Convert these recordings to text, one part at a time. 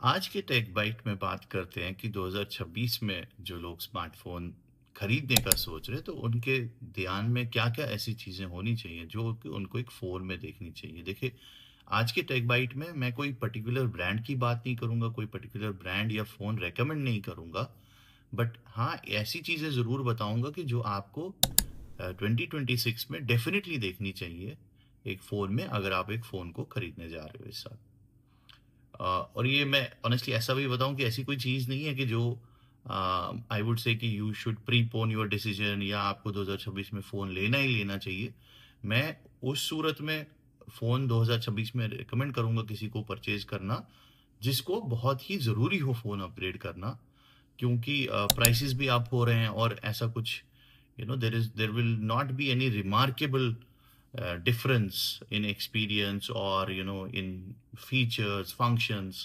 आज के take bite में बात करते हैं कि 2026 में जो लोग स्मार्टफोन खरीदने का सोच रहे हैं तो उनके ध्यान में क्या-क्या ऐसी चीज़ें होनी चाहिए जो कि उनको एक फ़ोन में देखनी चाहिए। देखिए, आज के टेक बाइट में मैं कोई पर्टिकुलर ब्रांड की बात नहीं करूँगा, कोई पर्टिकुलर ब्रांड या फ़ोन रिकमेंड नहीं करूँगा। बट हाँ, ऐसी चीज़ें ज़रूर बताऊँगा कि जो आपको 2026 में डेफ़िनिटली देखनी चाहिए एक फ़ोन में, अगर आप एक फ़ोन को खरीदने जा रहे हो इस साल। और ये मैं ऑनेस्टली ऐसा भी बताऊँ कि ऐसी कोई चीज़ नहीं है कि जो आई वुड से कि you should prepone your decision या आपको 2026 में फ़ोन लेना ही लेना चाहिए। मैं उस सूरत में फ़ोन 2026 में रिकमेंड करूँगा किसी को परचेज़ करना, जिसको बहुत ही ज़रूरी हो फ़ोन अपग्रेड करना, क्योंकि प्राइसेज़ भी अप हो रहे हैं और ऐसा कुछ there will not be any remarkable difference in experience or in features functions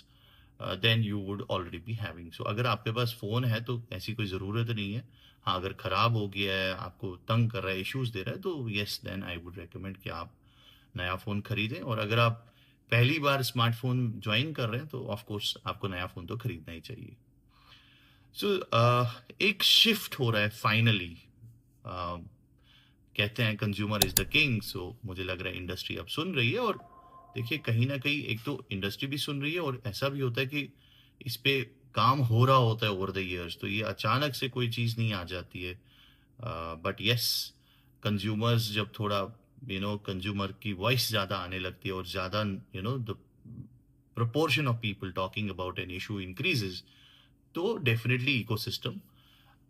then you would already be having. So अगर आपके पास फ़ोन है तो ऐसी कोई ज़रूरत नहीं है। हाँ, अगर ख़राब हो गया है, आपको तंग कर रहा है, इश्यूज़ दे रहा है, तो yes then I would recommend कि आप नया फ़ोन खरीदें। और अगर आप पहली बार स्मार्टफ़ोन जॉइन कर रहे हैं तो ऑफ कोर्स आपको नया फ़ोन तो खरीदना ही चाहिए। सो एक शिफ्ट हो रहा है फाइनली। कहते हैं कंज्यूमर इज द किंग, सो मुझे लग रहा है इंडस्ट्री अब सुन रही है। और देखिए, कहीं ना कहीं एक तो इंडस्ट्री भी सुन रही है और ऐसा भी होता है कि इस पे काम हो रहा होता है ओवर द इयर्स, तो ये अचानक से कोई चीज़ नहीं आ जाती है। बट यस, कंज्यूमर्स जब थोड़ा कंज्यूमर की वॉइस ज़्यादा आने लगती है और ज़्यादा the proportion of people talking about an issue increases, तो डेफिनेटली इकोसिस्टम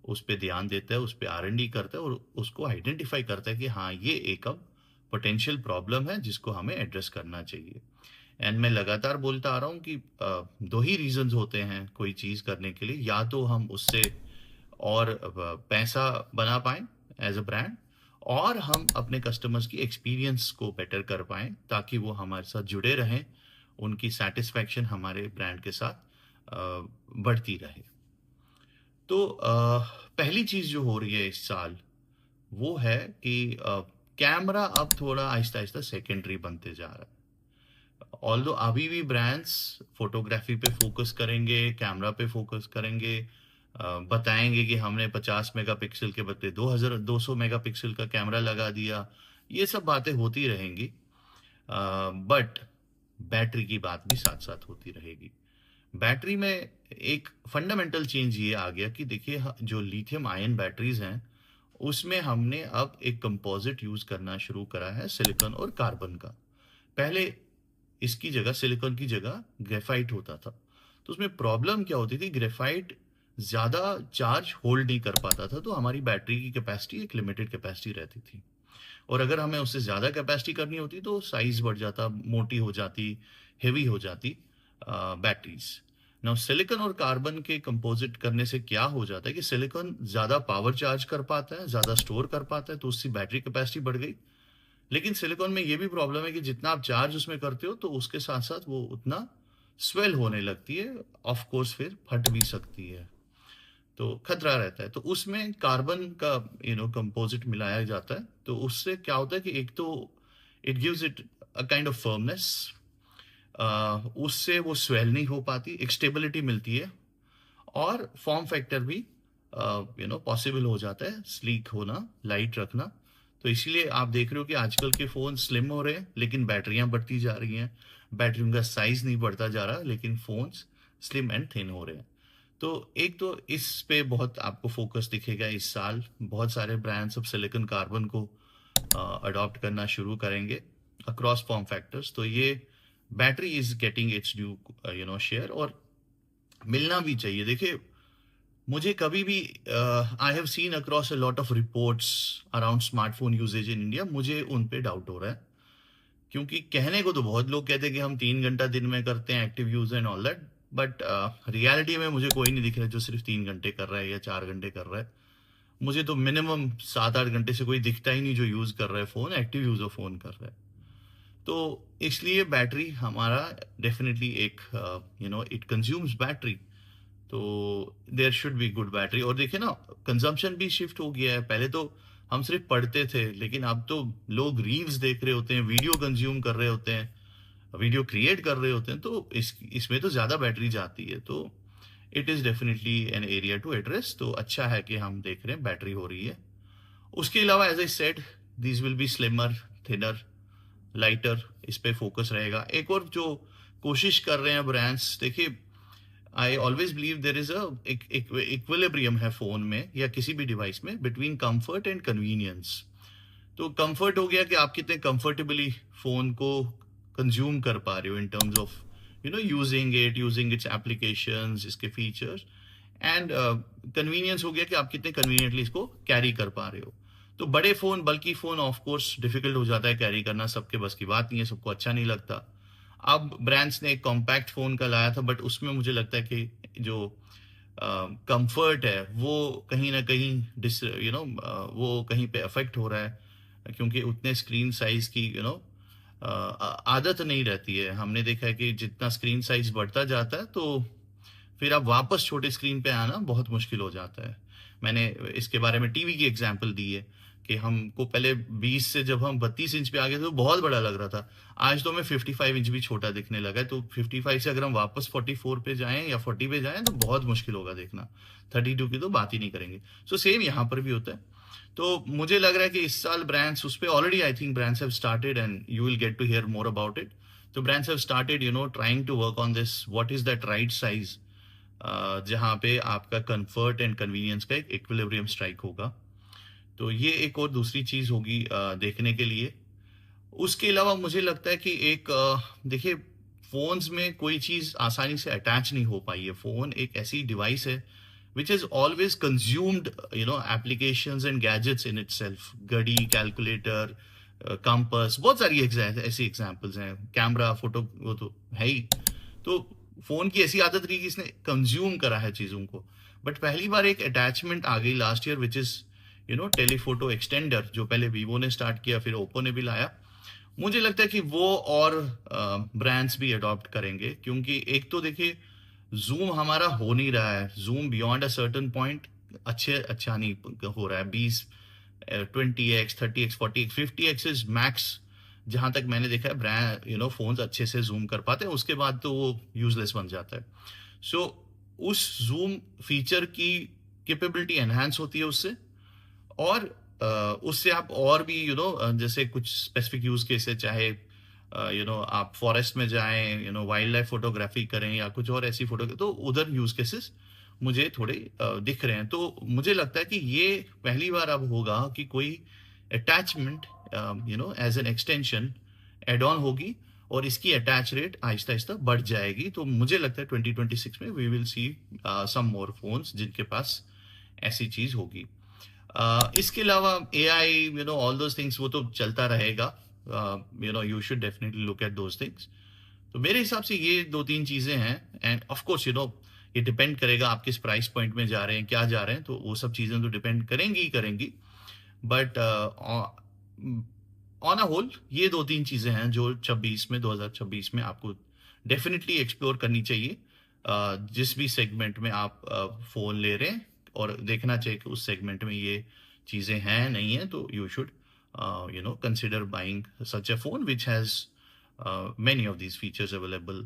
उस पे ध्यान देता है, उस पे R&D करता है और उसको आइडेंटिफाई करता है कि हाँ, ये एक अब पोटेंशियल प्रॉब्लम है जिसको हमें एड्रेस करना चाहिए। एंड मैं लगातार बोलता आ रहा हूँ कि दो ही रीजंस होते हैं कोई चीज़ करने के लिए, या तो हम उससे और पैसा बना पाएं एज अ ब्रांड, और हम अपने कस्टमर्स की एक्सपीरियंस को बेटर कर पाएं ताकि वो हमारे साथ जुड़े रहें, उनकी सेटिस्फैक्शन हमारे ब्रांड के साथ बढ़ती रहे। तो पहली चीज़ जो हो रही है इस साल वो है कि कैमरा अब थोड़ा आहिस्ता आहिस्ता सेकेंडरी बनते जा रहा है। ऑल्दो अभी भी ब्रांड्स फोटोग्राफी पे फोकस करेंगे, कैमरा पे फोकस करेंगे, बताएंगे कि हमने 50 मेगापिक्सल के बदले 2200 मेगापिक्सल का कैमरा लगा दिया। ये सब बातें होती रहेंगी, बट बैटरी की बात भी साथ साथ होती रहेगी। बैटरी में एक फंडामेंटल चेंज ये आ गया कि देखिए, जो लिथियम आयन बैटरीज हैं उसमें हमने अब एक कंपोजिट यूज करना शुरू करा है, सिलिकॉन और कार्बन का। पहले इसकी जगह, सिलिकॉन की जगह ग्रेफाइट होता था। तो उसमें प्रॉब्लम क्या होती थी, ग्रेफाइट ज्यादा चार्ज होल्ड नहीं कर पाता था, तो हमारी बैटरी की कैपेसिटी एक लिमिटेड कैपेसिटी रहती थी। और अगर हमें उससे ज्यादा कैपेसिटी करनी होती तो साइज बढ़ जाता, मोटी हो जाती, हेवी हो जाती बैटरीज। नाउ सिलिकॉन और कार्बन के कंपोजिट करने से क्या हो जाता है कि सिलिकॉन ज्यादा पावर चार्ज कर पाता है, ज्यादा स्टोर कर पाता है, तो उसकी बैटरी कैपेसिटी बढ़ गई। लेकिन सिलिकॉन में ये भी प्रॉब्लम है कि जितना आप चार्ज उसमें करते हो तो उसके साथ साथ वो उतना स्वेल होने लगती है, ऑफ कोर्स फिर फट भी सकती है, तो खतरा रहता है। तो उसमें कार्बन का कंपोजिट मिलाया जाता है, तो उससे क्या होता है कि एक तो it gives it a kind of firmness, उससे वो स्वेल नहीं हो पाती, एक स्टेबिलिटी मिलती है, और फॉर्म फैक्टर भी पॉसिबल हो जाता है, स्लीक होना, लाइट रखना। तो इसीलिए आप देख रहे हो कि आजकल के फ़ोन स्लिम हो रहे हैं लेकिन बैटरियां बढ़ती जा रही हैं, बैटरियों का साइज नहीं बढ़ता जा रहा लेकिन फ़ोन्स स्लिम एंड थिन हो रहे हैं। तो एक तो इस पे बहुत आपको फोकस दिखेगा इस साल, बहुत सारे ब्रांड्स अब सिलिकॉन कार्बन को अडॉप्ट करना शुरू करेंगे अक्रॉस फॉर्म फैक्टर्स। तो ये battery is getting its due share, और मिलना भी चाहिए। देखिए, मुझे कभी भी I have seen across a lot of reports around smartphone usages in India, मुझे उन पे डाउट हो रहा है, क्योंकि कहने को तो बहुत लोग कहते हैं कि हम 3 घंटा दिन में करते हैं active use and all that, but reality में मुझे कोई नहीं दिख रहा है जो सिर्फ 3 घंटे कर रहा है या 4 घंटे कर रहा है। मुझे तो मिनिमम 7-8 घंटे से कोई दिखता ही नहीं जो यूज कर रहा है फोन, एक्टिव यूजर फोन कर रहा है। तो इसलिए बैटरी हमारा डेफिनेटली एक इट कंज्यूम्स बैटरी, तो there should be good battery. और देखिए ना, कंजम्पशन भी शिफ्ट हो गया है। पहले तो हम सिर्फ पढ़ते थे, लेकिन अब तो लोग रील्स देख रहे होते हैं, वीडियो कंज्यूम कर रहे होते हैं, वीडियो क्रिएट कर रहे होते हैं, तो इसमें तो ज़्यादा बैटरी जाती है। तो it is definitely an area to address. तो अच्छा है कि हम देख रहे हैं बैटरी हो रही है। उसके अलावा as I said, these will be slimmer, thinner, lighter, इस पे फोकस रहेगा। एक और जो कोशिश कर रहे हैं ब्रांड्स, देखिए I always believe there is a equilibrium है फोन में या किसी भी डिवाइस में बिटवीन कंफर्ट एंड कन्वीनियंस। तो कंफर्ट हो गया कि आप कितने कंफर्टेबली फोन को कंज्यूम कर पा रहे हो in terms of using its applications, इसके फीचर्स। एंड कन्वीनियंस हो गया कि आप कितने कन्वीनियंटली इसको कैरी कर पा रहे हो। तो बड़े फोन, बल्कि फोन ऑफ कोर्स डिफिकल्ट हो जाता है कैरी करना, सबके बस की बात नहीं है, सबको अच्छा नहीं लगता। अब ब्रांड्स ने एक कॉम्पैक्ट फोन का लाया था, बट उसमें मुझे लगता है कि जो कंफर्ट है वो कहीं ना कहीं वो कहीं पे अफेक्ट हो रहा है, क्योंकि उतने स्क्रीन साइज की आदत नहीं रहती है। हमने देखा है कि जितना स्क्रीन साइज बढ़ता जाता है तो फिर आप वापस छोटे स्क्रीन पे आना बहुत मुश्किल हो जाता है। मैंने इसके बारे में टीवी की एग्जांपल दी है कि हमको पहले 20 से जब हम 32 इंच पे आ गए तो बहुत बड़ा लग रहा था, आज तो हमें 55 इंच भी छोटा दिखने लगा है। तो 55 से अगर हम वापस 44 पे जाएं या 40 पे जाएं तो बहुत मुश्किल होगा देखना। 32 की तो बात ही नहीं करेंगे। सो सेम यहाँ पर भी होता है। तो मुझे लग रहा है कि इस साल ब्रांड्स उस पर already, I think brands have started and you will get to hear more about it. तो brands have started trying to work on this, what is that right size जहाँ पे आपका कंफर्ट एंड कन्वीनियंस का एक equilibrium strike होगा। तो ये एक और दूसरी चीज होगी देखने के लिए। उसके अलावा मुझे लगता है कि एक देखिए, फोन्स में कोई चीज आसानी से अटैच नहीं हो पाई है। फोन एक ऐसी डिवाइस है which is always consumed applications and gadgets in itself. घड़ी, कैलकुलेटर, कंपास, बहुत सारी ऐसी एग्जांपल्स हैं, कैमरा, फोटो, वो तो है ही। तो फोन की ऐसी आदत रही कि इसने कंज्यूम करा है चीजों को। बट पहली बार एक अटैचमेंट आ गई last year which is telephoto extender, जो पहले वीवो ने स्टार्ट किया, फिर ओप्पो ने भी लाया। मुझे लगता है कि वो और ब्रांड्स भी अडॉप्ट करेंगे, क्योंकि एक तो देखिए जूम हमारा हो नहीं रहा है, zoom beyond a certain point अच्छा नहीं हो रहा है। 20x, 30x, 40x, 50x is max, जहां तक मैंने देखा है ब्रांड फोन्स अच्छे से जूम कर पाते हैं, उसके बाद तो वो यूजलेस बन जाता है। सो उस जूम फीचर की कैपेबिलिटी एनहांस होती है उससे। और उससे आप और भी जैसे कुछ स्पेसिफिक यूज केसेस, चाहे आप फॉरेस्ट में जाएं, वाइल्ड लाइफ फोटोग्राफी करें या कुछ और ऐसी फोटो, तो उधर यूज केसेस मुझे थोड़े दिख रहे हैं। तो मुझे लगता है कि ये पहली बार अब होगा कि कोई attachment as an extension add on होगी, और इसकी अटैच रेट आहिस्ता आहिस्ता बढ़ जाएगी। तो मुझे लगता है 2026 में we will see some more phones जिनके पास ऐसी चीज होगी। इसके अलावा AI, ऑल दोज थिंग्स, वो तो चलता रहेगा। You should definitely look at those things. तो मेरे हिसाब से ये दो तीन चीजें हैं। एंड ऑफ कोर्स ये डिपेंड करेगा आप किस प्राइस पॉइंट में जा रहे हैं, क्या जा रहे हैं, तो वो सब चीजें तो डिपेंड करेंगी ही करेंगी। बट ऑन अ होल ये दो तीन चीजें हैं जो 2026 में आपको डेफिनेटली एक्सप्लोर करनी चाहिए। जिस भी सेगमेंट में आप फोन ले रहे हैं, और देखना चाहिए कि उस सेगमेंट में ये चीजें हैं नहीं है, तो you should consider buying such a phone which has many of these features available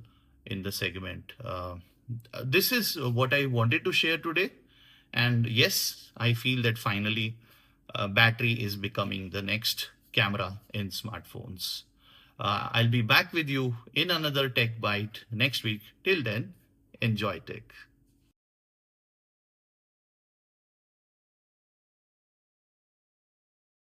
in the segment. This is what I wanted to share today. And yes, I feel that finally battery is becoming the next camera in smartphones. I'll be back with you in another Tech Bite next week. Till then, enjoy tech.